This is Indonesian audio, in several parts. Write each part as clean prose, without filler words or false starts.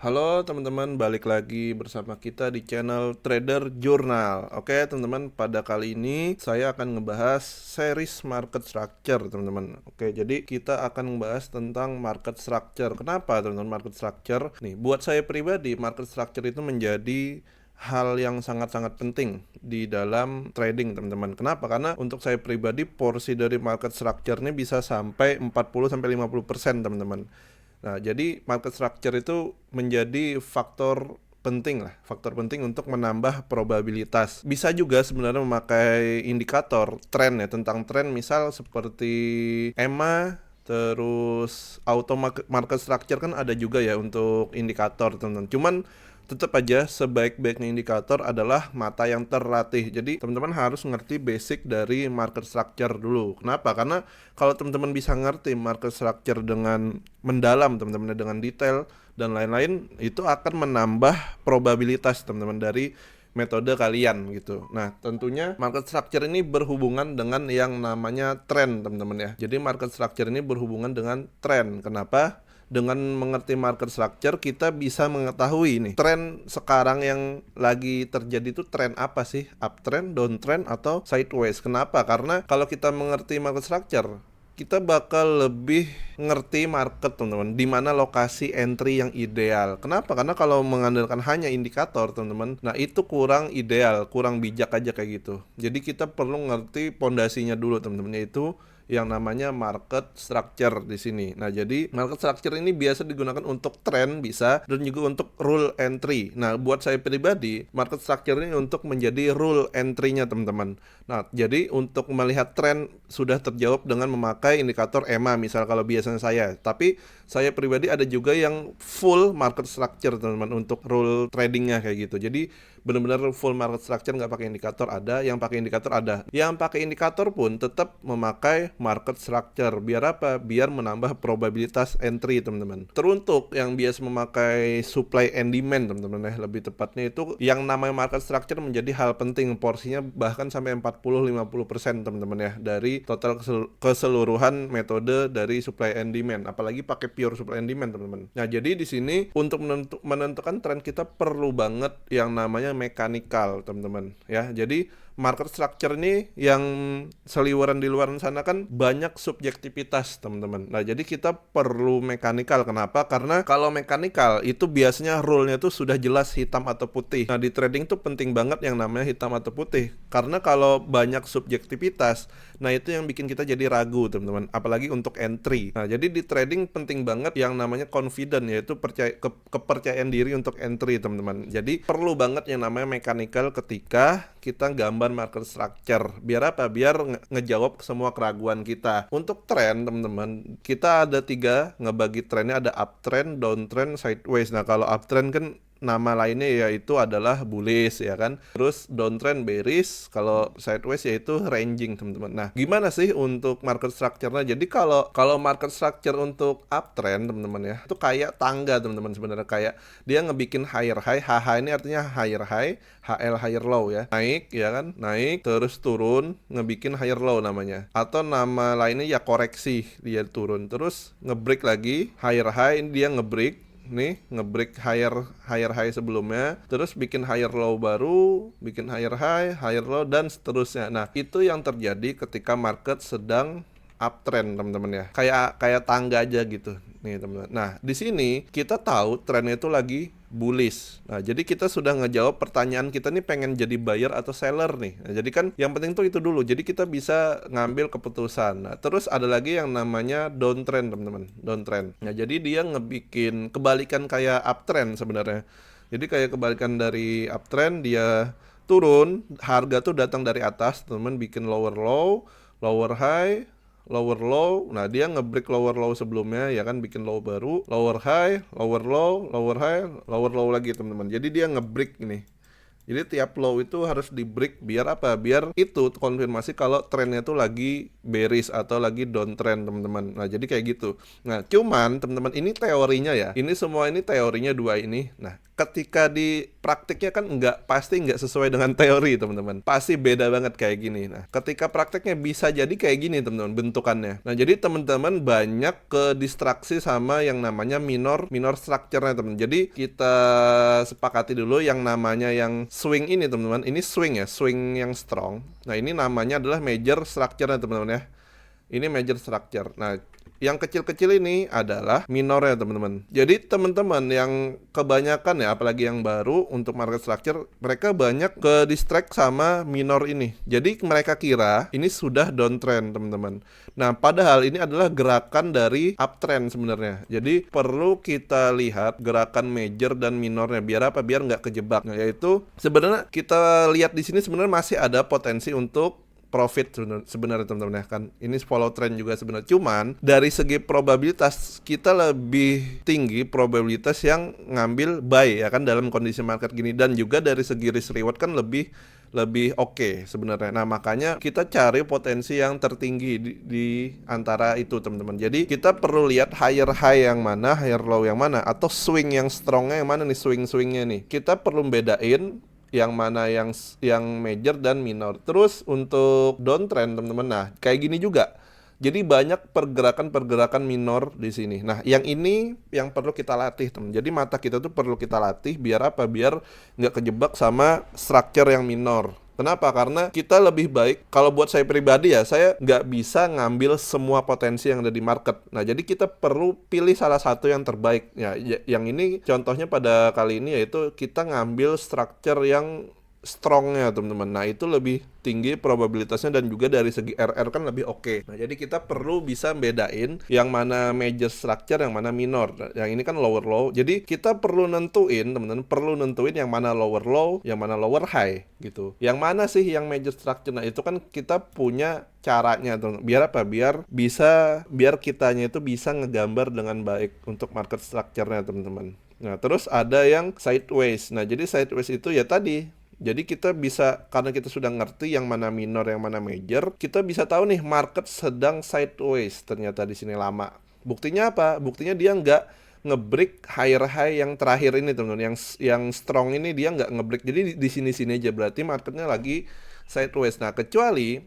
Halo teman-teman, balik lagi bersama kita di channel Trader Journal. Oke teman-teman, pada kali ini saya akan ngebahas series market structure teman-teman. Oke, jadi kita akan ngebahas tentang market structure. Kenapa teman-teman market structure? Nih, buat saya pribadi market structure itu menjadi hal yang sangat-sangat penting di dalam trading teman-teman. Kenapa? Karena untuk saya pribadi porsi dari market structure ini bisa sampai 40-50% teman-teman. Nah, jadi market structure itu menjadi faktor penting untuk menambah probabilitas. Bisa juga sebenarnya memakai indikator tren ya, tentang tren misal seperti EMA, terus auto market structure kan ada juga ya untuk indikator teman-teman. Cuman tetap aja sebaik-baiknya indikator adalah mata yang terlatih. Jadi teman-teman harus ngerti basic dari market structure dulu. Kenapa? Karena kalau teman-teman bisa ngerti market structure dengan mendalam, teman-teman dengan detail dan lain-lain, itu akan menambah probabilitas teman-teman dari metode kalian gitu. Nah, tentunya market structure ini berhubungan dengan yang namanya tren, teman-teman ya. Jadi market structure ini berhubungan dengan tren. Kenapa? Dengan mengerti market structure kita bisa mengetahui nih tren sekarang yang lagi terjadi itu tren apa sih, uptrend, downtrend, atau sideways. Kenapa? Karena kalau kita mengerti market structure kita bakal lebih ngerti market teman-teman, di mana lokasi entry yang ideal. Kenapa? Karena kalau mengandalkan hanya indikator teman-teman, nah itu kurang ideal, kurang bijak aja kayak gitu. Jadi kita perlu ngerti pondasinya dulu teman-teman, yaitu yang namanya market structure di sini. Nah, jadi market structure ini biasa digunakan untuk trend bisa dan juga untuk rule entry. Nah, buat saya pribadi, market structure ini untuk menjadi rule entry-nya teman-teman. Nah, jadi untuk melihat trend sudah terjawab dengan memakai indikator EMA misal kalau biasanya saya. Tapi saya pribadi ada juga yang full market structure teman-teman untuk rule tradingnya kayak gitu. Jadi benar-benar full market structure, nggak pakai indikator ada, yang pakai indikator ada. Yang pakai indikator pun tetap memakai market structure. Biar apa? Biar menambah probabilitas entry teman-teman. Teruntuk yang biasa memakai supply and demand teman-teman ya, lebih tepatnya itu yang namanya market structure menjadi hal penting, porsinya bahkan sampai 40-50% teman-teman ya dari total keseluruhan metode dari supply and demand, apalagi pakai pure supply and demand teman-teman. Nah, jadi di sini untuk menentukan tren kita perlu banget yang namanya mekanikal teman-teman ya. Jadi market structure ini yang seliweran di luar sana kan banyak subjektivitas teman-teman. Nah, jadi kita perlu mekanikal. Kenapa? Karena kalau mekanikal itu biasanya rule-nya tuh sudah jelas hitam atau putih. Nah, di trading tuh penting banget yang namanya hitam atau putih. Karena kalau banyak subjektivitas, nah itu yang bikin kita jadi ragu teman-teman. Apalagi untuk entry. Nah, jadi di trading penting banget yang namanya confident, yaitu kepercayaan diri untuk entry teman-teman. Jadi perlu banget yang namanya mechanical ketika kita gambar market structure. Biar apa? Biar ngejawab semua keraguan kita. Untuk trend teman-teman, kita ada 3 ngebagi trennya, ada uptrend, downtrend, sideways. Nah, kalau uptrend kan nama lainnya yaitu adalah bullish ya kan. Terus downtrend bearish, kalau sideways yaitu ranging teman-teman. Nah, gimana sih untuk market structure-nya? Jadi kalau market structure untuk uptrend teman-teman ya, itu kayak tangga teman-teman sebenarnya, kayak dia ngebikin higher high. HH ini artinya higher high, HL higher low ya. Naik ya kan, naik terus turun, ngebikin higher low namanya. Atau nama lainnya ya koreksi, dia turun terus ngebreak lagi higher high, ini dia ngebreak nih, ngebreak higher high sebelumnya, terus bikin higher low baru, bikin higher low dan seterusnya. Nah, itu yang terjadi ketika market sedang uptrend teman-teman ya. Kayak tangga aja gitu nih teman-teman. Nah, di sini kita tahu trennya itu lagi bullish. Nah, jadi kita sudah ngejawab pertanyaan kita nih, pengen jadi buyer atau seller nih. Nah, jadi kan yang penting tuh itu dulu. Jadi kita bisa ngambil keputusan. Nah, terus ada lagi yang namanya downtrend teman-teman. Downtrend. Nah, jadi dia ngebikin kebalikan kayak uptrend sebenarnya. Jadi kayak kebalikan dari uptrend, dia turun, harga tuh datang dari atas, teman-teman, bikin lower low, lower high, lower low. Nah, dia ngebreak lower low sebelumnya ya kan, bikin low baru, lower high, lower low, lower high, lower low lagi teman-teman. Jadi dia ngebreak ini. Jadi tiap low itu harus di break. Biar apa? Biar itu konfirmasi kalau trennya tuh lagi bearish atau lagi downtrend teman-teman. Nah, jadi kayak gitu. Nah, cuman teman-teman, ini teorinya ya. Ini semua ini teorinya dua ini. Nah, ketika di praktiknya kan pasti nggak sesuai dengan teori teman-teman, pasti beda banget kayak gini. Nah ketika prakteknya bisa jadi kayak gini teman-teman bentukannya. Nah jadi teman-teman banyak ke distraksi sama yang namanya minor structure-nya teman. Jadi kita sepakati dulu yang namanya yang swing ini teman-teman, ini swing ya, swing yang strong. Nah ini namanya adalah major structure-nya teman-teman ya, ini major structure. Nah yang kecil-kecil ini adalah minornya teman-teman. Jadi teman-teman yang kebanyakan ya, apalagi yang baru untuk market structure, mereka banyak ke distract sama minor ini. Jadi mereka kira ini sudah downtrend teman-teman. Nah padahal ini adalah gerakan dari uptrend sebenarnya. Jadi perlu kita lihat gerakan major dan minornya. Biar apa? Biar nggak kejebak. Nah, yaitu sebenarnya kita lihat di sini sebenarnya masih ada potensi untuk profit sebenarnya teman-teman ya kan. Ini follow trend juga sebenarnya. Cuman dari segi probabilitas kita lebih tinggi probabilitas yang ngambil buy ya kan dalam kondisi market gini, dan juga dari segi risk reward kan lebih oke sebenarnya. Nah makanya kita cari potensi yang tertinggi di antara itu teman-teman. Jadi kita perlu lihat higher high yang mana, higher low yang mana, atau swing yang strongnya yang mana nih, swingnya nih. Kita perlu bedain yang mana yang major dan minor. Terus untuk downtrend teman-teman, nah kayak gini juga. Jadi banyak pergerakan minor di sini. Nah yang ini yang perlu kita latih teman. Jadi mata kita tuh perlu kita latih biar apa? Biar nggak kejebak sama structure yang minor. Kenapa? Karena kita lebih baik, kalau buat saya pribadi ya, saya nggak bisa ngambil semua potensi yang ada di market. Nah, jadi kita perlu pilih salah satu yang terbaik. Ya, yang ini contohnya pada kali ini yaitu kita ngambil structure yang strongnya teman-teman. Nah itu lebih tinggi probabilitasnya dan juga dari segi RR kan lebih oke. Nah jadi kita perlu bisa bedain yang mana major structure, yang mana minor. Yang ini kan lower low. Jadi kita perlu nentuin teman-teman, perlu nentuin yang mana lower low, yang mana lower high gitu. Yang mana sih yang major structure? Nah itu kan kita punya caranya teman. Biar apa? Biar kitanya itu bisa ngegambar dengan baik untuk market structure-nya teman-teman. Nah terus ada yang sideways. Nah jadi sideways itu ya tadi. Jadi kita bisa, karena kita sudah ngerti yang mana minor, yang mana major, kita bisa tahu nih market sedang sideways ternyata di sini lama. Buktinya apa? Buktinya dia nggak nge-break higher high yang terakhir ini teman-teman. Yang strong ini dia nggak nge-break. Jadi di sini-sini aja, berarti marketnya lagi sideways. Nah kecuali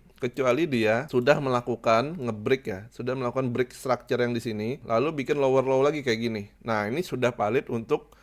dia sudah melakukan nge-break ya, sudah melakukan break structure yang di sini, lalu bikin lower low lagi kayak gini. Nah ini sudah valid untuk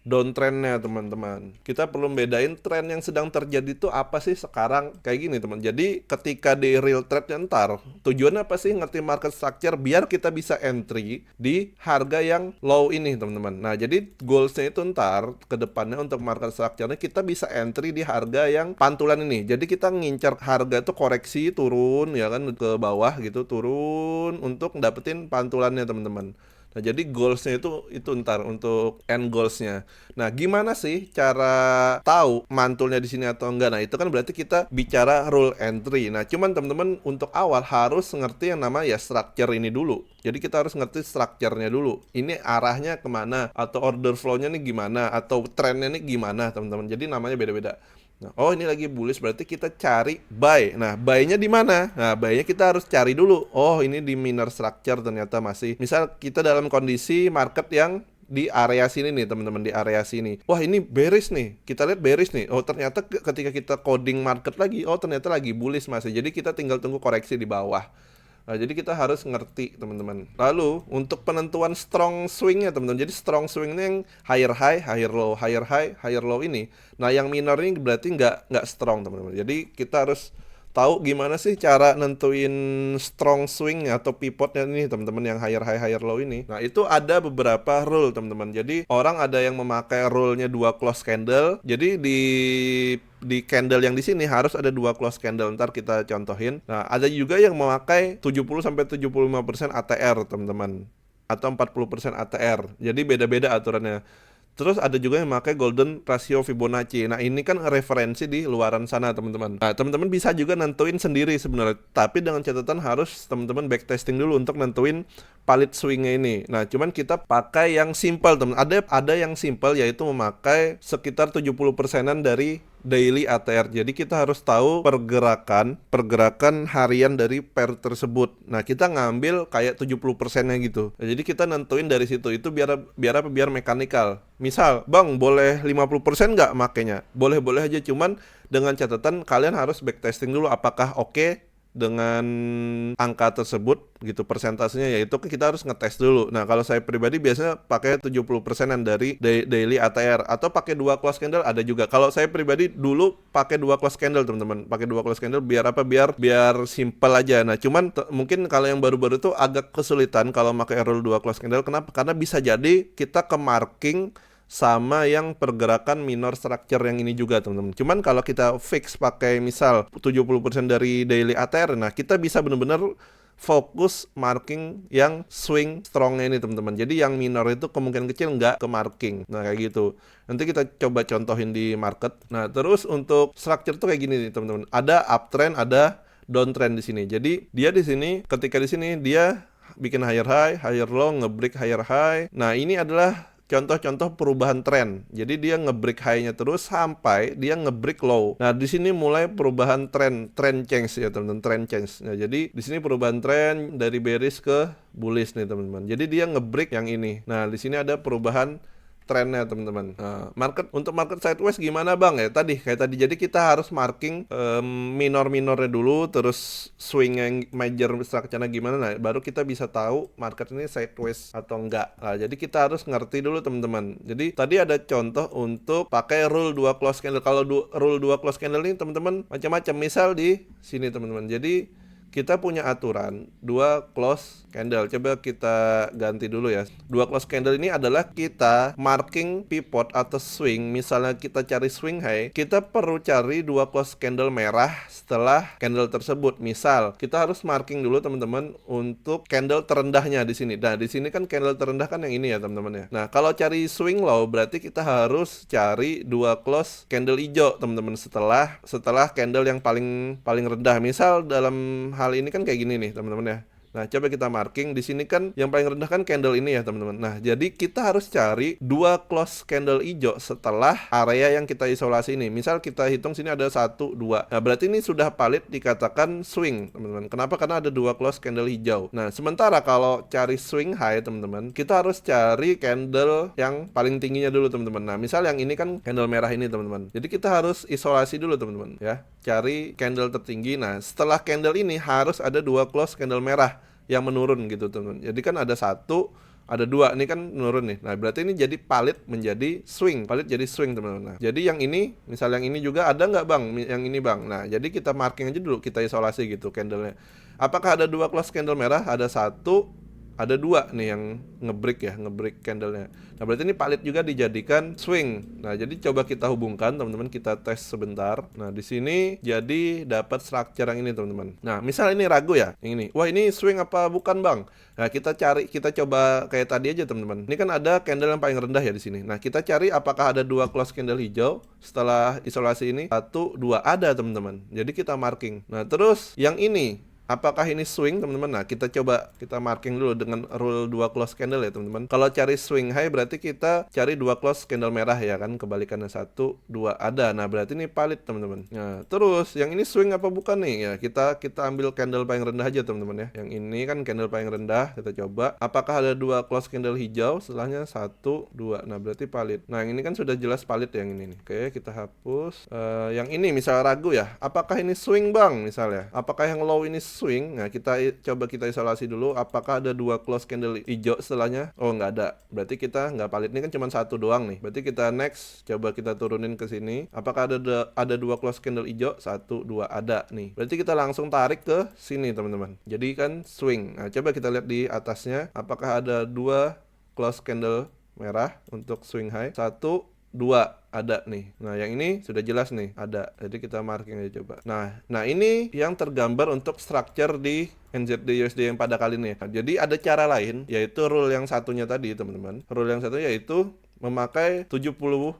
downtrendnya teman-teman. Kita perlu bedain tren yang sedang terjadi itu apa sih sekarang kayak gini teman. Jadi ketika di real trade ntar tujuannya apa sih? Ngerti market structure biar kita bisa entry di harga yang low ini teman-teman. Nah jadi goalsnya itu ntar ke depannya untuk market structure-nya kita bisa entry di harga yang pantulan ini. Jadi kita ngincar harga itu koreksi turun ya kan ke bawah gitu, turun untuk dapetin pantulannya teman-teman. Nah jadi goalsnya itu ntar untuk end goalsnya. Nah gimana sih cara tahu mantulnya di sini atau enggak? Nah itu kan berarti kita bicara rule entry. Nah cuman teman-teman untuk awal harus ngerti yang nama ya structure ini dulu. Jadi kita harus ngerti structure-nya dulu. Ini arahnya kemana? Atau order flow-nya nih gimana? Atau trendnya nih gimana teman-teman? Jadi namanya beda-beda. Nah, oh ini lagi bullish berarti kita cari buy. Nah, buy-nya di mana? Nah, buy-nya kita harus cari dulu. Oh, ini di minor structure ternyata masih. Misal kita dalam kondisi market yang di area sini nih, teman-teman, di area sini. Wah, ini bearish nih. Kita lihat bearish nih. Oh, ternyata ketika kita coding market lagi, oh ternyata lagi bullish masih. Jadi kita tinggal tunggu koreksi di bawah. Nah, jadi kita harus ngerti teman-teman. Lalu untuk penentuan strong swingnya teman-teman. Jadi strong swingnya yang higher high, higher low, higher high, higher low ini. Nah yang minor ini berarti nggak strong teman-teman. Jadi kita harus tahu gimana sih cara nentuin strong swing atau pivotnya ini teman-teman yang higher high higher low ini. Nah itu ada beberapa rule teman-teman. Jadi orang ada yang memakai rule-nya 2 close candle. Jadi di candle yang di sini harus ada 2 close candle. Ntar kita contohin. Nah ada juga yang memakai 70-75% ATR teman-teman, atau 40% ATR. Jadi beda-beda aturannya. Terus ada juga yang memakai golden ratio Fibonacci. Nah ini kan referensi di luaran sana teman-teman. Nah teman-teman bisa juga nentuin sendiri sebenarnya. Tapi dengan catatan harus teman-teman backtesting dulu untuk nentuin valid swingnya ini. Nah cuman kita pakai yang simple teman. Ada yang simple yaitu memakai sekitar 70%-an dari daily ATR. Jadi kita harus tahu pergerakan harian dari pair tersebut. Nah, kita ngambil kayak 70%-nya gitu. Nah, jadi kita nentuin dari situ. Itu biar apa? Biar mekanikal. Misal, Bang, boleh 50% nggak makainya? Boleh-boleh aja, cuman dengan catatan kalian harus backtesting dulu apakah oke dengan angka tersebut gitu, persentasenya, yaitu kita harus ngetes dulu. Nah, kalau saya pribadi biasanya pakai 70%-an dari daily ATR atau pakai 2 close candle ada juga. Kalau saya pribadi dulu pakai 2 close candle, teman-teman. Pakai 2 close candle biar apa? Biar simple aja. Nah, cuman mungkin kalau yang baru-baru itu agak kesulitan kalau pakai rule 2 close candle. Kenapa? Karena bisa jadi kita ke marking sama yang pergerakan minor structure yang ini juga, teman-teman. Cuman kalau kita fix pakai misal 70% dari daily ATR, nah kita bisa benar-benar fokus marking yang swing strongnya ini, teman-teman. Jadi yang minor itu kemungkinan kecil nggak ke marking. Nah, kayak gitu. Nanti kita coba contohin di market. Nah, terus untuk structure tuh kayak gini nih, teman-teman. Ada uptrend, ada downtrend di sini. Jadi dia di sini, ketika di sini dia bikin higher high, higher low, nge-break higher high. Nah, ini adalah contoh-contoh perubahan tren. Jadi dia nge-break high-nya terus sampai dia nge-break low. Nah, di sini mulai perubahan trend change ya, teman-teman, trend change. Nah, jadi di sini perubahan tren dari bearish ke bullish nih, teman-teman. Jadi dia nge-break yang ini. Nah, di sini ada perubahan trennya, teman-teman. Nah, untuk market sideways gimana, Bang? Ya tadi kayak tadi. Jadi kita harus marking minor-minornya dulu, terus swing yang major structure-nya gimana. Nah, baru kita bisa tahu market ini sideways atau enggak. Nah, jadi kita harus ngerti dulu, teman-teman. Jadi tadi ada contoh untuk pakai rule 2 close candle. Kalau rule 2 close candle ini, teman-teman, macam-macam. Misal di sini, teman-teman. Jadi kita punya aturan 2 close candle. Coba kita ganti dulu ya. 2 close candle ini adalah kita marking pivot atau swing. Misalnya kita cari swing high, kita perlu cari 2 close candle merah setelah candle tersebut. Misal, kita harus marking dulu, teman-teman, untuk candle terendahnya di sini. Nah, di sini kan candle terendah kan yang ini ya, teman-teman ya. Nah, kalau cari swing low berarti kita harus cari 2 close candle hijau, teman-teman, setelah candle yang paling rendah. Misal dalam hal ini kan kayak gini nih, teman-teman ya. Nah, coba kita marking di sini kan yang paling rendah kan candle ini ya, teman-teman. Nah, jadi kita harus cari 2 close candle hijau setelah area yang kita isolasi ini. Misal kita hitung sini ada 1, 2. Nah, berarti ini sudah valid dikatakan swing, teman-teman. Kenapa? Karena ada 2 close candle hijau. Nah, sementara kalau cari swing high, teman-teman, kita harus cari candle yang paling tingginya dulu, teman-teman. Nah, misal yang ini kan candle merah ini, teman-teman. Jadi kita harus isolasi dulu, teman-teman, ya. Cari candle tertinggi. Nah, setelah candle ini harus ada 2 close candle merah yang menurun gitu, teman-teman. Jadi kan ada 1, ada 2, ini kan menurun nih. Nah, berarti ini jadi valid menjadi swing, teman-teman. Nah, jadi yang ini, misal yang ini juga ada nggak, Bang? Yang ini, Bang. Nah, jadi kita marking aja dulu, kita isolasi gitu candlenya. Apakah ada 2 close candle merah? Ada 1, ada 2 nih yang nge-break candlenya. Nah, berarti ini valid juga dijadikan swing. Nah, jadi coba kita hubungkan, teman-teman, kita tes sebentar. Nah, di sini jadi dapat structure yang ini, teman-teman. Nah, misal ini ragu ya, yang ini. Wah, ini swing apa bukan, Bang? Nah, kita coba kayak tadi aja, teman-teman. Ini kan ada candle yang paling rendah ya di sini. Nah, kita cari apakah ada 2 close candle hijau setelah isolasi ini. 1, 2 ada, teman-teman. Jadi kita marking. Nah, terus yang ini apakah ini swing, teman-teman? Nah, kita marking dulu dengan rule 2 close candle ya, teman-teman. Kalau cari swing high berarti kita cari 2 close candle merah ya kan, kebalikannya 1, 2 ada. Nah, berarti ini valid, teman-teman. Nah, terus yang ini swing apa bukan nih? Ya, kita ambil candle paling rendah aja, teman-teman ya. Yang ini kan candle paling rendah, kita coba. Apakah ada 2 close candle hijau setelahnya 1, 2. Nah, berarti valid. Nah, yang ini kan sudah jelas valid yang ini nih. Oke, kita hapus. Yang ini misalnya ragu ya. Apakah ini swing, Bang? Misalnya. Apakah yang low ini swing? Nah, kita isolasi dulu. Apakah ada 2 close candle hijau setelahnya? Oh, nggak ada. Berarti kita nggak valid. Ini kan cuma 1 doang nih. Berarti kita next. Coba kita turunin ke sini. Apakah ada 2 close candle hijau? 1, 2 ada nih. Berarti kita langsung tarik ke sini, teman-teman. Jadi kan swing. Nah, coba kita lihat di atasnya. Apakah ada 2 close candle merah untuk swing high? 1, 2 ada nih. Nah, yang ini sudah jelas nih, ada. Jadi kita marking aja coba. Nah ini yang tergambar untuk structure di NZD USD yang pada kali ini. Nah, jadi ada cara lain, yaitu rule yang satunya tadi, teman-teman. Rule yang satunya yaitu memakai 70%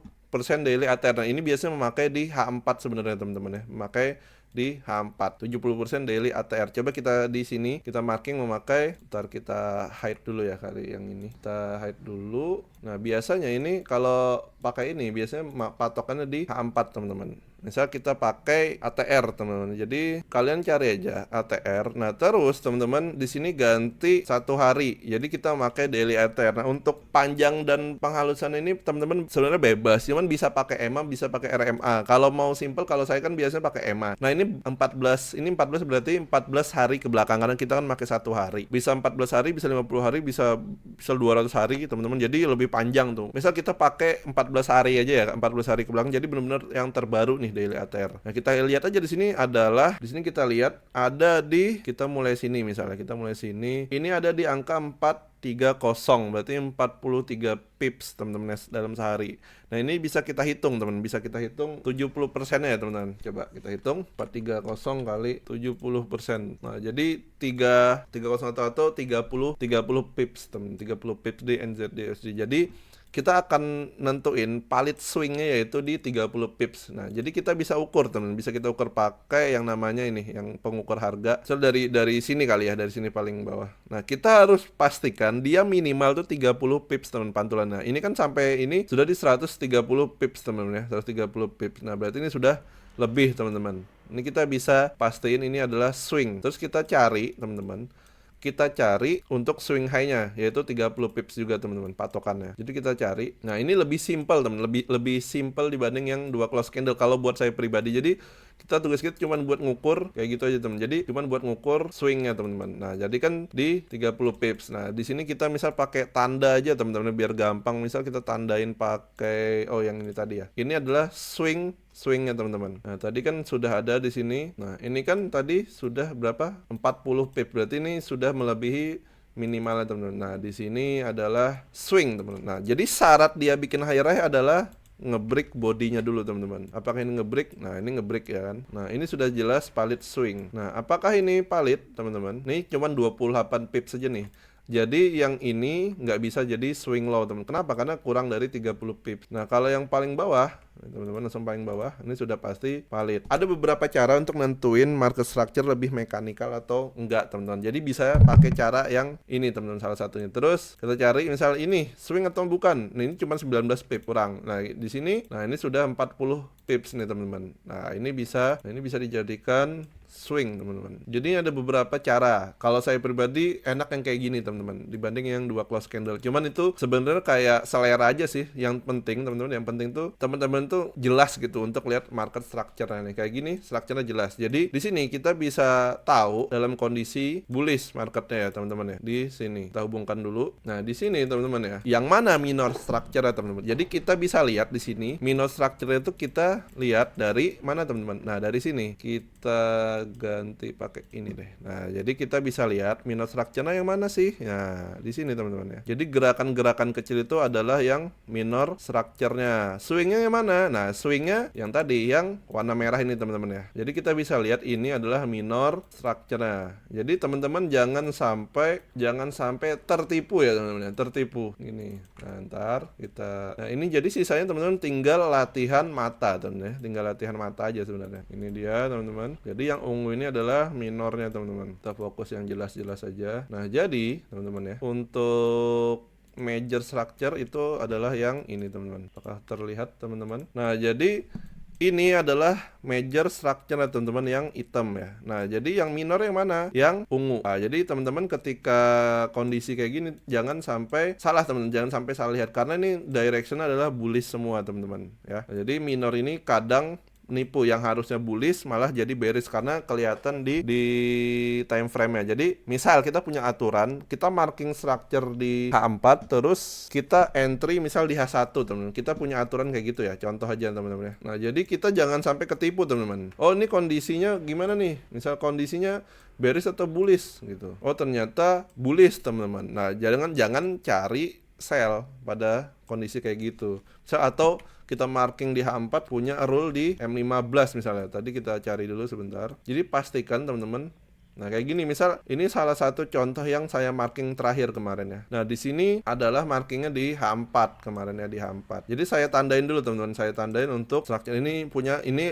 daily ATR. Nah, ini biasanya memakai di H4 sebenarnya, teman-teman ya. Memakai di H4 70% daily ATR. Coba kita di sini kita marking memakai, ntar kita hide dulu ya kali yang ini. Kita hide dulu. Nah, biasanya ini kalau pakai ini biasanya patokannya di H4 teman-teman. Misal kita pakai ATR teman-teman. Jadi kalian cari aja ATR. Nah terus teman-teman di sini ganti 1 hari. Jadi kita pakai daily ATR. Nah untuk panjang dan penghalusan ini teman-teman sebenarnya bebas. Cuman bisa pakai EMA, bisa pakai RMA. Kalau mau simple, kalau saya kan biasanya pakai EMA. Nah ini 14 berarti 14 hari ke belakang karena kita kan pakai 1 hari. Bisa 14 hari, bisa 50 hari, bisa 200 hari teman-teman. Jadi lebih panjang tuh. Misal kita pakai 14 hari aja ya, 14 hari ke belakang. Jadi benar-benar yang terbaru nih daily ATR. Nah, kita lihat aja di sini adalah di sini kita lihat ada di kita mulai sini misalnya. Kita mulai sini. Ini ada di angka 430 berarti 43 pips teman-teman dalam sehari. Nah, ini bisa kita hitung teman, bisa kita hitung 70%-nya ya teman-teman. Coba kita hitung 430 kali 70%. Nah, jadi 330 atau 30 pips teman, 30 pips di NZD/USD. Jadi kita akan nentuin palit swingnya yaitu di 30 pips. Nah, jadi kita bisa ukur teman, bisa kita ukur pakai yang namanya ini, yang pengukur harga. So dari sini kali ya, dari sini paling bawah. Nah, kita harus pastikan dia minimal tuh 30 pips teman pantulan. Nah, ini kan sampai ini sudah di 130 pips teman ya, 130 pips. Nah, berarti ini sudah lebih teman-teman. Ini kita bisa pastiin ini adalah swing. Terus kita cari teman-teman, kita cari untuk swing high-nya yaitu 30 pips juga teman-teman patokannya. Jadi kita cari. Nah, ini lebih simple teman, lebih simple dibanding yang 2 close candle kalau buat saya pribadi. Jadi kita tugas kita cuma buat ngukur kayak gitu aja teman. Jadi cuma buat ngukur swingnya teman-teman. Nah, jadi kan di 30 pips. Nah, di sini kita misal pakai tanda aja teman-teman biar gampang. Misal kita tandain pakai yang ini tadi ya. Ini adalah swingnya teman-teman. Nah, tadi kan sudah ada di sini. Nah, ini kan tadi sudah berapa? 40 pip. Berarti ini sudah melebihi minimalnya teman-teman. Nah, di sini adalah swing teman-teman. Nah, jadi syarat dia bikin higher high adalah ngebreak bodinya dulu teman-teman. Apakah ini ngebreak? Nah, ini ngebreak ya kan. Nah, ini sudah jelas palit swing. Nah, apakah ini palit teman-teman? Ini cuma 28 pips saja nih. Jadi yang ini nggak bisa jadi swing low teman. Kenapa? Karena kurang dari 30 pips. Nah, kalau yang paling bawah, teman-teman langsung paling bawah, ini sudah pasti valid. Ada beberapa cara untuk nentuin market structure lebih mekanikal atau enggak teman-teman. Jadi bisa pakai cara yang ini teman-teman, salah satunya. Terus kita cari misal ini swing atau bukan. Nah, ini cuma 19 pips kurang. Nah, di sini, nah ini sudah 40 pips nih teman-teman. Nah, ini bisa dijadikan swing teman-teman. Jadi ada beberapa cara. Kalau saya pribadi enak yang kayak gini teman-teman dibanding yang 2 close candle. Cuman itu sebenarnya kayak selera aja sih. Yang penting teman-teman, yang penting tuh teman-teman tuh jelas gitu untuk lihat market structure-nya nih. Kayak gini structure-nya jelas. Jadi di sini kita bisa tahu dalam kondisi bullish marketnya ya teman-teman ya. Di sini kita hubungkan dulu. Nah, di sini teman-teman ya. Yang mana minor structure ya teman-teman. Jadi kita bisa lihat di sini minor structure itu kita lihat dari mana teman-teman. Nah, dari sini kita ganti pakai ini deh. Nah, jadi kita bisa lihat minor structure-nya yang mana sih? Nah, di sini teman-teman ya. Jadi gerakan-gerakan kecil itu adalah yang minor structure-nya. Swing-nya yang mana? Nah, swing-nya yang tadi yang warna merah ini teman-teman ya. Jadi kita bisa lihat ini adalah minor structure-nya. Jadi teman-teman jangan sampai tertipu ya teman-teman ya. Tertipu. Gini. Nah, ntar kita. Nah, ini jadi sisanya teman-teman tinggal latihan mata teman-teman ya. Tinggal latihan mata aja sebenarnya. Ini dia teman-teman. Jadi yang ungu ini adalah minornya teman-teman. Kita fokus yang jelas-jelas saja. Nah, jadi teman-teman ya, untuk major structure itu adalah yang ini teman-teman. Apakah terlihat teman-teman? Nah, jadi ini adalah major structure teman-teman yang hitam ya. Nah, jadi yang minor yang mana? Yang ungu. Nah, jadi teman-teman ketika kondisi kayak gini jangan sampai salah teman-teman, jangan sampai salah lihat karena ini direction adalah bullish semua teman-teman ya. Nah, jadi minor ini kadang nipu yang harusnya bullish malah jadi bearish karena kelihatan di time frame-nya. Jadi misal kita punya aturan, kita marking structure di H4 terus kita entry misal di H1 teman-teman. Kita punya aturan kayak gitu ya. Contoh aja teman-teman ya. Nah, jadi kita jangan sampai ketipu teman-teman. Oh, ini kondisinya gimana nih? Misal kondisinya bearish atau bullish gitu. Oh, ternyata bullish teman-teman. Nah, jangan cari sell pada kondisi kayak gitu. Atau kita marking di H4 punya rule di M15 misalnya. Tadi kita cari dulu sebentar. Jadi pastikan teman-teman. Nah, kayak gini misal ini salah satu contoh yang saya marking terakhir kemarin ya. Nah, di sini adalah markingnya di H4 kemarin ya, di H4. Jadi saya tandain dulu teman-teman. Saya tandain untuk structure ini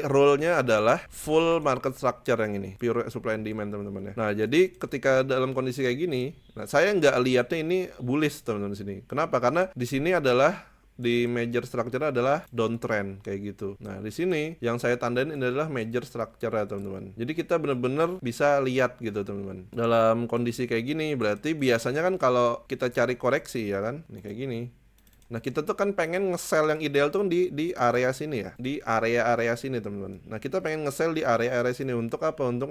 rule-nya adalah full market structure yang ini, pure supply and demand teman-teman ya. Nah, jadi ketika dalam kondisi kayak gini, nah saya nggak lihatnya ini bullish teman-teman di sini. Kenapa? Karena di sini adalah di major structure adalah downtrend kayak gitu. Nah, di sini yang saya tandain ini adalah major structure ya, teman-teman. Jadi kita benar-benar bisa lihat gitu, teman-teman. Dalam kondisi kayak gini, berarti biasanya kan kalau kita cari koreksi ya kan, nih kayak gini. Nah, kita tuh kan pengen nge-sell yang ideal tuh di area sini ya, di area-area sini, teman-teman. Nah, kita pengen nge-sell di area-area sini untuk apa? Untuk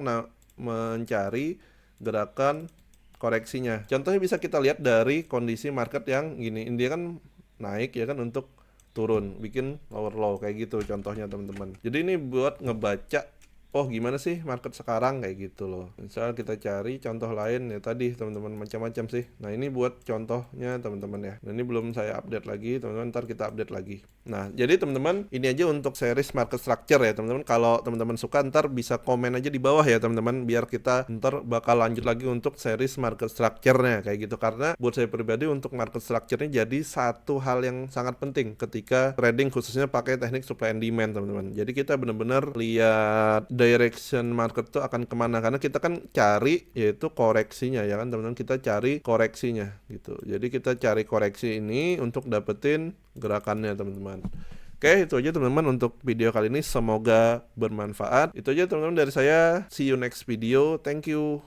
mencari gerakan koreksinya. Contohnya bisa kita lihat dari kondisi market yang gini. Dia kan naik ya kan untuk turun, bikin lower low kayak gitu contohnya, teman-teman. Jadi ini buat ngebaca oh gimana sih market sekarang kayak gitu loh. Misal kita cari contoh lain ya tadi, teman-teman, macam-macam sih. Nah, ini buat contohnya, teman-teman ya. Nah, ini belum saya update lagi, teman-teman, ntar kita update lagi. Nah, jadi teman-teman, ini aja untuk series market structure ya, teman-teman. Kalau teman-teman suka, ntar bisa komen aja di bawah ya, teman-teman, biar kita ntar bakal lanjut lagi untuk series market structure-nya kayak gitu. Karena buat saya pribadi untuk market structure-nya jadi satu hal yang sangat penting ketika trading, khususnya pakai teknik supply and demand, teman-teman. Jadi kita benar-benar lihat direction market tuh akan kemana, karena kita kan cari yaitu koreksinya ya kan, teman-teman. Kita cari koreksinya gitu. Jadi kita cari koreksi ini untuk dapetin gerakannya, teman-teman. Oke, itu aja teman-teman untuk video kali ini, semoga bermanfaat. Itu aja teman-teman dari saya, see you next video, thank you.